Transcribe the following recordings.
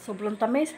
Sobrang tamis.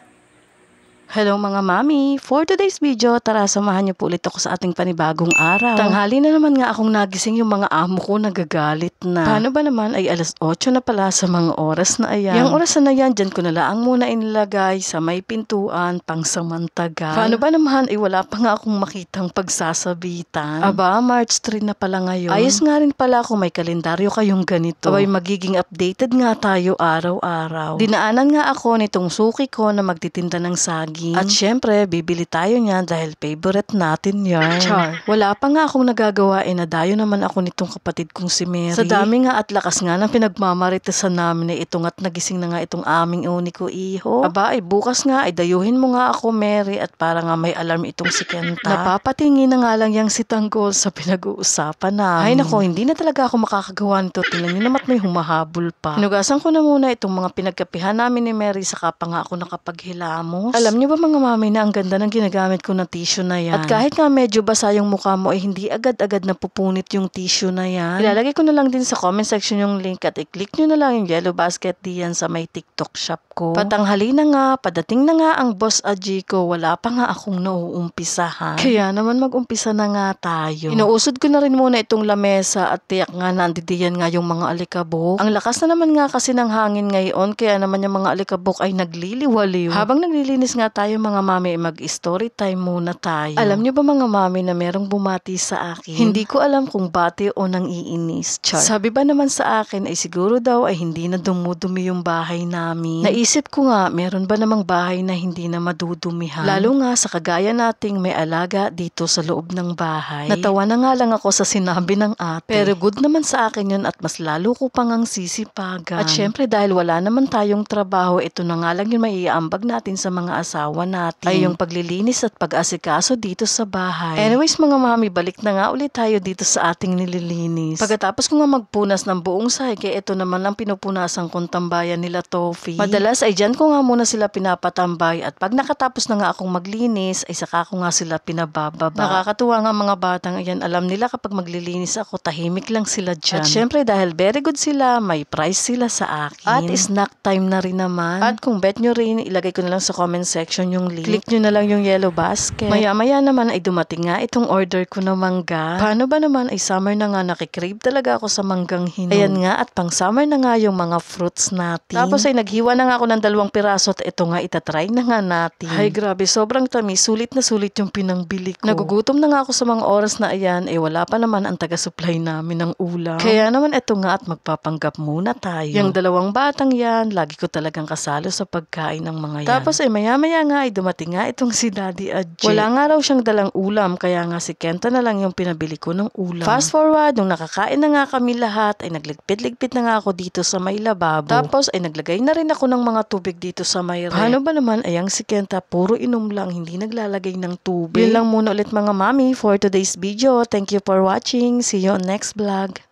Hello mga mami! For today's video, tara samahan niyo po ulit ako sa ating panibagong araw. Tanghali na naman nga akong nagising, yung mga amo ko nagagalit na. Paano ba naman ay alas 8 na pala sa mga oras na ayan. Yung oras na yan, dyan ko na lang muna inilagay sa may pintuan pang samantagal. Paano ba naman ay wala pa nga akong makitang pagsasabitan. Aba, March 3 na pala ngayon. Ayos nga rin pala kung may kalendaryo kayong ganito. Abay, magiging updated nga tayo araw-araw. Dinaanan nga ako nitong suki ko na magtitinda ng saging. At syempre, bibili tayo niyan dahil favorite natin yan. Char. Wala pa nga akong nagagawa, nadayo naman ako nitong kapatid kong si Mary. Sa dami nga at lakas nga ng pinagmamaritesan namin ay itong at nagising na nga itong aming uniko iho. Aba, ay bukas nga, ay dayuhin mo nga ako, Mary, at para nga may alarm itong si Kenta. Napapatingin na nga lang yang si Tanggol sa pinag-uusapan namin. Ay nako, hindi na talaga ako makakagawa nito. Tingnan niyo naman may humahabol pa. Hinugasan ko na muna itong mga pinagkapihan namin ni Mary, saka pa nga ako nakapaghilamos. Alam niyo ba mga mami na ang ganda ng ginagamit ko na tissue na yan? At kahit nga medyo basa yung mukha mo ay hindi agad-agad napupunit yung tissue na yan. Ilalagay ko na lang din sa comment section yung link at i-click nyo na lang yung yellow basket diyan sa may TikTok shop ko. Patanghali na nga, padating na nga ang boss Aji ko, wala pa nga akong nauumpisahan. Kaya naman mag-umpisa na nga tayo. Inuusod ko na rin muna itong lamesa at tiyak nga nandidiyan nga yung mga alikabok. Ang lakas na naman nga kasi ng hangin ngayon, kaya naman yung mga alikabok ay nagliliwaliw. Habang naglilinis nga tayo mga mami, mag-story time muna tayo. Alam niyo ba mga mami na merong bumati sa akin? Hindi ko alam kung bati o nang iinis. Char. Sabi ba naman sa akin ay siguro daw ay hindi na dumudumi yung bahay namin. Naisip ko nga, meron ba namang bahay na hindi na madudumihan? Lalo nga sa kagaya nating may alaga dito sa loob ng bahay. Natawa na nga lang ako sa sinabi ng ate. Pero good naman sa akin yun at mas lalo ko pang ang sisipagan. At syempre dahil wala naman tayong trabaho, ito na nga lang yung maiambag natin sa mga asawa natin. Ay yung paglilinis at pag-asikaso dito sa bahay. Anyways mga mami, balik na nga ulit tayo dito sa ating nililinis. Pagkatapos ko nga magpunas ng buong sahig, ito naman ang pinupunasan kong tambayan nila Tofi. Madalas ay dyan ko nga muna sila pinapatambay at pag nakatapos na nga akong maglinis, ay saka ko nga sila pinabababa. Nakakatuwa nga mga batang ayan, alam nila kapag maglilinis ako, tahimik lang sila dyan. At syempre dahil very good sila, may price sila sa akin. At snack time na rin naman. At kung bet nyo rin, ilagay ko na lang sa comment section yung link. Click nyo na lang yung yellow basket. Maya-maya naman ay dumating nga itong order ko na mangga. Paano ba naman ay summer na nga, nakikrave talaga ako sa manggang hinog. Ayan nga, at pang summer na nga yung mga fruits natin. Tapos ay naghiwa na nga ako ng 2 piraso at ito nga itatry na nga natin. Ay grabe, sobrang tamis. Sulit na sulit yung pinangbili ko. Nagugutom na nga ako sa mga oras na ayan, wala pa naman ang taga-supply namin ng ulam. Kaya naman ito nga at magpapanggap muna tayo. Yung 2 batang yan, lagi ko talagang kasalo sa pagkain ng mga yan. Tapos ay maya-maya nga ay dumating nga itong si Daddy Adje. Wala nga raw siyang dalang ulam, kaya nga si Kenta na lang yung pinabili ko ng ulam. Fast forward, nung nakakain na nga kami lahat, ay nagligpit-ligpit na nga ako dito sa may lababo. Tapos ay naglagay na rin ako ng mga tubig dito sa may ref. Paano ba naman ayang si Kenta, puro inom lang, hindi naglalagay ng tubig. Yun lang muna ulit mga mami for today's video. Thank you for watching. See you on next vlog.